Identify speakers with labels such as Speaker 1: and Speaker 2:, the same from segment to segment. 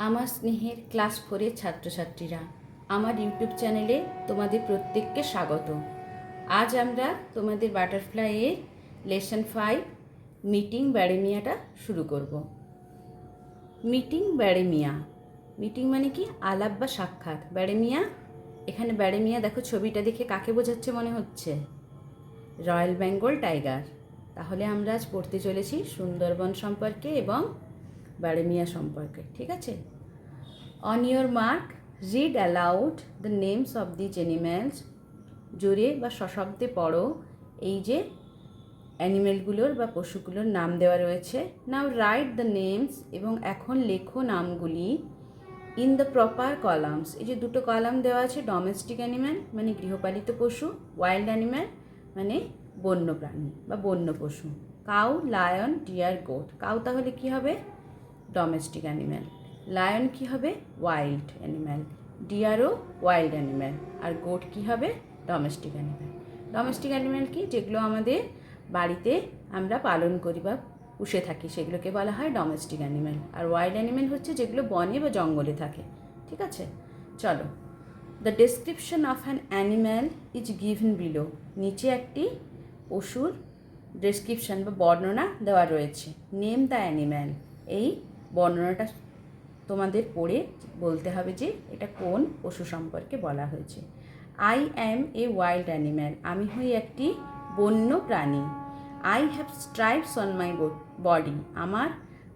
Speaker 1: আমার স্নেহের ক্লাস 4-এর ছাত্রছাত্রীরা, আমার ইউটিউব চ্যানেলে তোমাদের প্রত্যেককে স্বাগত। আজ আমরা তোমাদের বাটারফ্লাইয়ের লেসন 5 মিটিং ব্যারেমিয়াটা শুরু করব। মিটিং ব্যারেমিয়া, মিটিং মানে কি? আলাপ বা সাক্ষাৎ। ব্যারেমিয়া, এখানে ব্যারেমিয়া দেখো ছবিটা দেখে কাকে বোঝাচ্ছে মনে হচ্ছে? Royal Bengal tiger. তাহলে আমরা আজ পড়তে চলেছি সুন্দরবন সম্পর্কে এবং ব্যারেমিয়া সম্পর্কে, ঠিক আছে? On your mark, read aloud the names of these animals. জোরে বা সশব্দে পড়ো এই যে অ্যানিমেলগুলোর বা পশুগুলোর নাম দেওয়া রয়েছে। নাও রাইট দ্য নেমস, এবং এখন লেখো নামগুলি ইন দ্য প্রপার কলামস। এই যে দুটো কলাম দেওয়া আছে, ডোমেস্টিক অ্যানিম্যাল মানে গৃহপালিত পশু, ওয়াইল্ড অ্যানিম্যাল মানে বন্য প্রাণী বা বন্য পশু। Cow, lion, deer, goat. Cow তাহলে কি হবে? Domestic animal. লায়ন কি হবে? Wild animal. ডিয়ারও ওয়াইল্ড অ্যানিম্যাল। আর গোট কি হবে? Domestic animal. ডোমেস্টিক অ্যানিম্যাল কি? যেগুলো আমাদের বাড়িতে আমরা পালন করি বা পুষে থাকি, সেগুলোকে বলা হয় ডোমেস্টিক অ্যানিম্যাল। আর ওয়াইল্ড অ্যানিম্যাল হচ্ছে যেগুলো বনে বা জঙ্গলে থাকে, ঠিক আছে? চলো, the description of an animal is given below. নিচে একটি পশুর ডেসক্রিপশন বা বর্ণনা দেওয়া রয়েছে। নেম দ্য অ্যানিম্যাল, এই বর্ণনাটা তোমাদের পড়ে বলতে হবে যে এটা কোন পশু সম্পর্কে বলা হয়েছে। I am a wild animal, আমি হই একটি বন্য প্রাণী। I have stripes on my body, আমার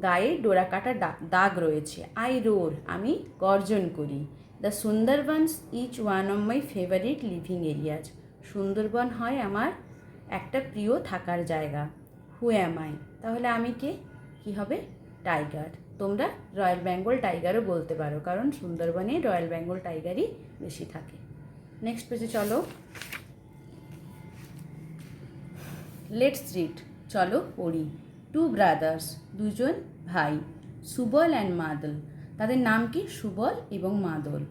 Speaker 1: গায়ে ডোরাকাটা দাগ রয়েছে। আই রোর, আমি গর্জন করি। The Sundarbans is one of my favourite living areas, Sundarban হয় আমার একটা প্রিয় থাকার জায়গা। হু অ্যাম আই, তাহলে আমি কে? কি হবে? টাইগার। তোমরা রয়্যাল বেঙ্গল টাইগারও বলতে পারো, কারণ সুন্দরবনে রয়্যাল বেঙ্গল টাইগারই বেশি থাকে। নেক্সট পেজে চলো, লেটস রিড, চলো পড়ি। টু ব্রাদার্স, দুজন ভাই, সুবল অ্যান্ড মাদল, তাদের নাম কি? সুবল এবং Madal.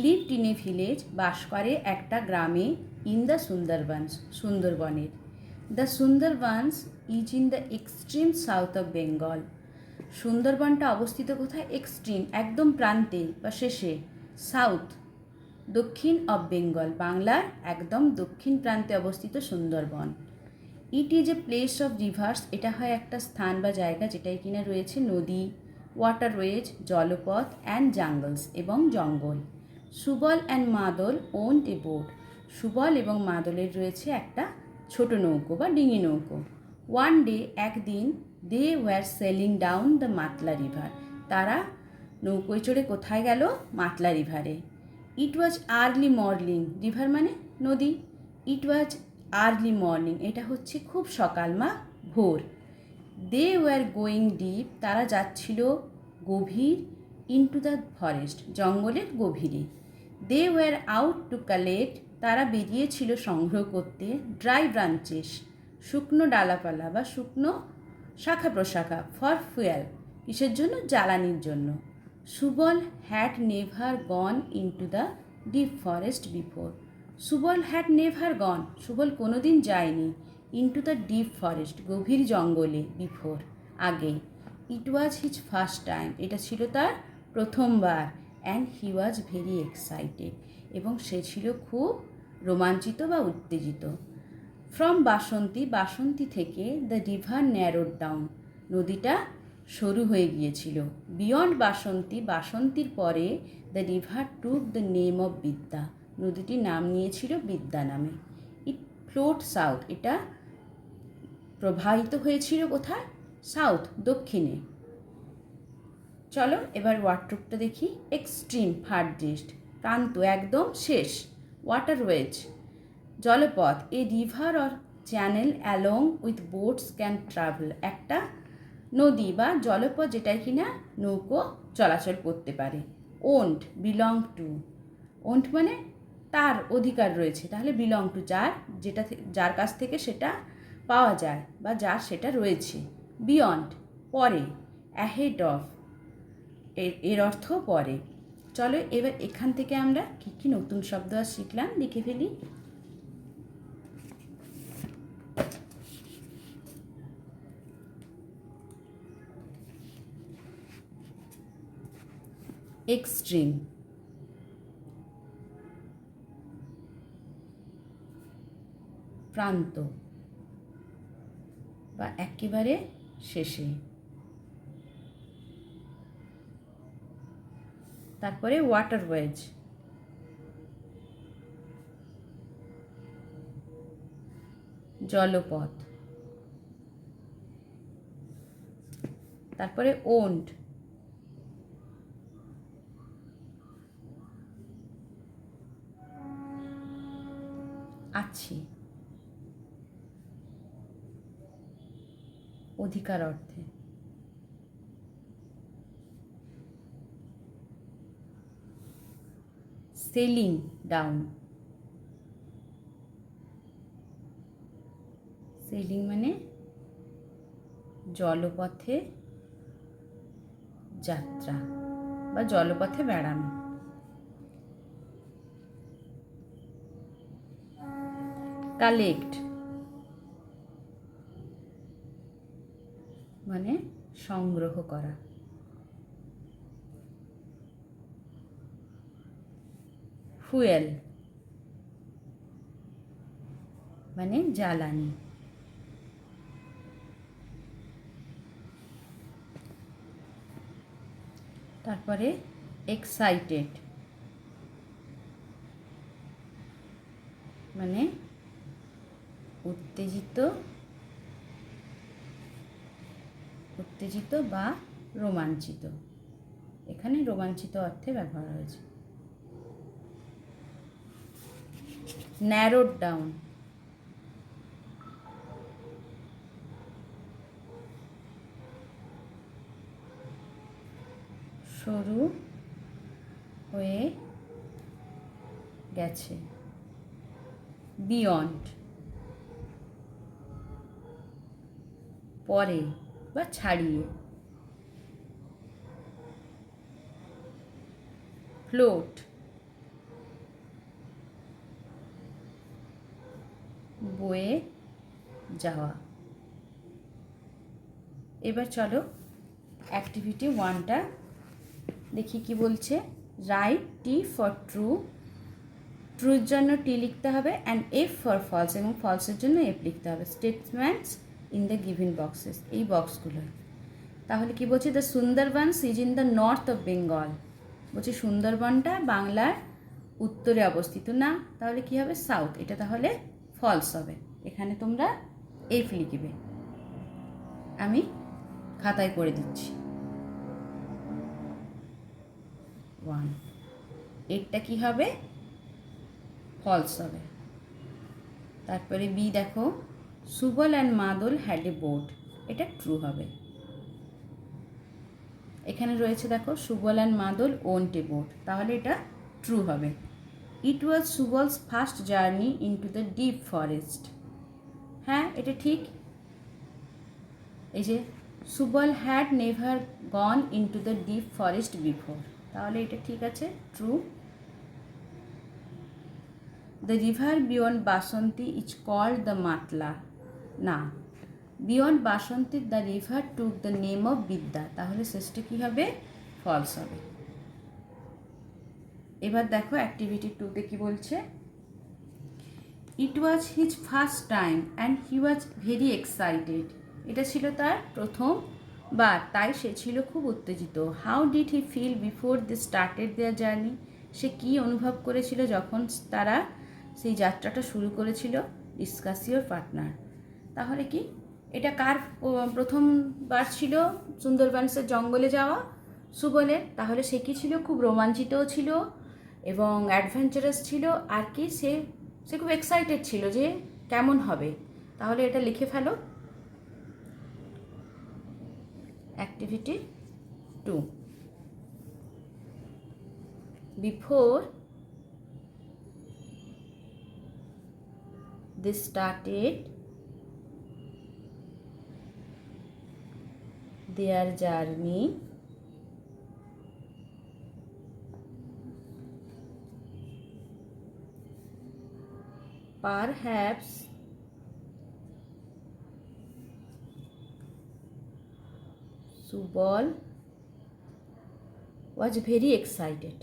Speaker 1: Lived in a village, বাস করে একটা গ্রামে। ইন দ্য সুন্দরবনস, সুন্দরবনের। The Sundarbans is in the extreme south of Bengal, সুন্দরবনটা অবস্থিত কোথায়? এক্সট্রিম, একদম প্রান্তে বা শেষে। সাউথ, দক্ষিণ অফ বেঙ্গল, বাংলার একদম দক্ষিণ প্রান্তে অবস্থিত Sundarban. It is a place of rivers, এটা হয় একটা স্থান বা জায়গা যেটাই কিনা রয়েছে নদী, ওয়াটারওয়েজ জলপথ, অ্যান্ড জাঙ্গলস এবং জঙ্গল। সুবল অ্যান্ড মাদল ওন্ড এ বোট, সুবল এবং মাদলের রয়েছে একটা ছোট নৌকো বা ডিঙি নৌকো। ওয়ান ডে, একদিন, they were sailing down the Matla river, তারা নৌকোয় চড়ে কোথায় গেল? মাতলা রিভারে। It was early morning, river মানে নদী। ইট ওয়াজ আর্লি মর্নিং, এটা হচ্ছে খুব সকাল বা ভোর। দে ওয়ার গোয়িং ডিপ, তারা যাচ্ছিল গভীর। ইনটু দ্য ফরেস্ট, জঙ্গলের গভীরে। They were out to collect, তারা বেরিয়েছিল সংগ্রহ করতে। ড্রাই ব্রাঞ্চেস, শুকনো ডালাপালা বা শুকনো শাখা প্রশাখা। ফর ফুয়েল, কিসের জন্য? জ্বালানির জন্য। Subal had never gone into the deep forest before, Subal had never গন, সুবল কোনোদিন যায়নি। ইনটু দ্য ডিপ ফরেস্ট, গভীর জঙ্গলে। বিফোর, আগে। ইট ওয়াজ হিজ ফার্স্ট টাইম, এটা ছিল তার প্রথমবার। And he was very excited, এবং সে ছিল খুব রোমাঞ্চিত বা উত্তেজিত। ফ্রম বাসন্তী, বাসন্তী থেকে দ্য রিভার ন্যারোড ডাউন, নদীটা সরু হয়ে গিয়েছিল। বিয়ন্ড বাসন্তী, বাসন্তীর পরে the river took the name of বিদ্যা, নদীটির নাম নিয়েছিল বিদ্যা নামে। ইট ফ্লোট সাউথ, এটা প্রবাহিত হয়েছিল কোথায়? সাউথ, দক্ষিণে। চলো এবার ওয়াটারটা দেখি। এক্সট্রিম, ফার্থেস্ট, প্রান্ত, একদম শেষ। ওয়াটারওয়েজ, জলপথ। এ river or channel along with boats can travel, একটা নদী বা জলপথ যেটাই কিনা নৌকো চলাচল করতে পারে। ওন্ড, বিলং টু, ওন্ড মানে তার অধিকার রয়েছে, তাহলে বিলং টু, যার কাছ থেকে সেটা পাওয়া যায় বা যার সেটা রয়েছে। বিয়ন্ড, পরে। অ্যাহেড অফ, এর অর্থ পরে। চলো এবার এখান থেকে আমরা কী কী নতুন শব্দ আর শিখলাম লিখে ফেলি। এক্সট্রিম, প্রান্ত বা একেবারে শেষে। তারপরে ওয়াটারওয়েজ, জলপথ। তারপরে ওন্ড, আছে, অধিকার অর্থে। সেলিং ডাউন, সেলিং মানে জলপথে যাত্রা বা জলপথে বেড়ানো। কালেক্ট মানে সংগ্রহ করা। ফুয়েল মানে জ্বালানি। তারপরে এক্সাইটেড মানে উত্তেজিত, উত্তেজিত বা রোমাঞ্চিত। এখানে রোমাঞ্চিত অর্থে ব্যবহার হয়েছে। ন্যারোড ডাউন, সরু হয়ে গেছে। বিয়ন্ড পরে বা ছাড়িয়ে। ফ্লোট বয়ে যাওয়া। এবার চলো অ্যাক্টিভিটি 1টা দেখি কি বলছে। রাইট টি ফর ট্রু, ট্রুর জন্য টি লিখতে হবে, অ্যান্ড এফ ফর ফলস, এবং ফলসের জন্য এফ লিখতে হবে। Statements in the given boxes, এই বক্সগুলোয়। তাহলে কি বলছে, the Sundarbans is in the north of Bengal. বলছে সুন্দরবনটা বাংলার উত্তরে অবস্থিত না, তাহলে কি হবে, সাউথ। এটা তাহলে ফলস হবে। এখানে তোমরা এফ লিখবে, আমি খাতায় করে দিচ্ছি। 1, এরটা কি হবে, ফলস হবে। তারপরে বি দেখো, Subal and Madal had a boat, এটা ট্রু হবে। এখানে রয়েছে দেখো, Subal and Madal owned a boat, তাহলে এটা ট্রু হবে। It was Subal's first journey into the deep forest, হ্যাঁ এটা ঠিক। এই যে Subal had never gone into the deep forest before, তাহলে এটা ঠিক আছে, true. The river beyond Basanti is called the Matla, না, beyond Basanti the river took the name of বিদ্যা, তাহলে শেষটা কী হবে, ফলস হবে। এবার দেখো অ্যাক্টিভিটি 2তে কী বলছে। It was his first time and he was very excited, এটা ছিল তার প্রথমবার, তাই সে ছিল খুব উত্তেজিত। How did he feel before they started their journey, সে কী অনুভব করেছিল যখন তারা সেই যাত্রাটা শুরু করেছিল। ডিসকাস ইওর পার্টনার, তাহলে কি এটা কার প্রথমবার ছিল সুন্দরবনসের জঙ্গলে যাওয়া, সুবলের। তাহলে সে কি ছিল, খুব রোমাঞ্চিতও ছিল এবং অ্যাডভেঞ্চারাস ছিল, আর কি সে খুব এক্সাইটেড ছিল যে কেমন হবে। তাহলে এটা লিখে ফেলো, অ্যাক্টিভিটি 2। বিফোর they started their journey, perhaps Subal was very excited.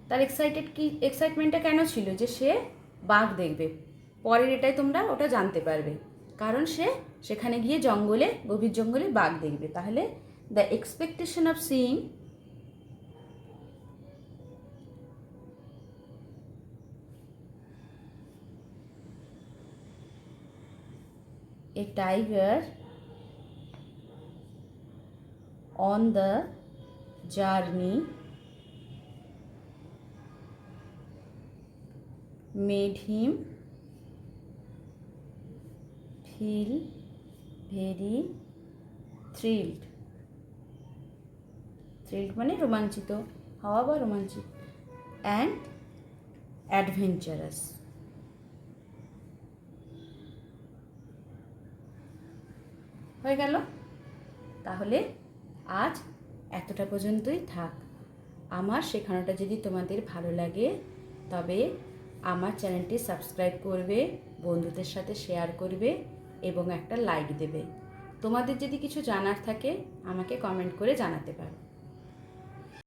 Speaker 1: তার এক্সাইটমেন্টটা কেন ছিল? যে সে বাঘ দেখবে। পরের এটাই তোমরা ওটা জানতে পারবে, কারণ সে সেখানে গিয়ে জঙ্গলে, গভীর জঙ্গলে বাঘ দেখবে। তাহলে the expectation of seeing a tiger on the journey made him feel very thrilled. thrilled মানে রোমাঞ্চিত হওয়া বা রোমাঞ্চিত, and adventurous. হয়ে গেল। তাহলে আজ এতটা পর্যন্তই থাক। আমার শেখানোটা যদি তোমাদের ভালো লাগে তবে আমার চ্যানেলটি সাবস্ক্রাইব করবে, বন্ধুদের সাথে শেয়ার করবে এবং একটা লাইক দেবে। তোমাদের যদি কিছু জানার থাকে আমাকে কমেন্ট করে জানাতে পারো।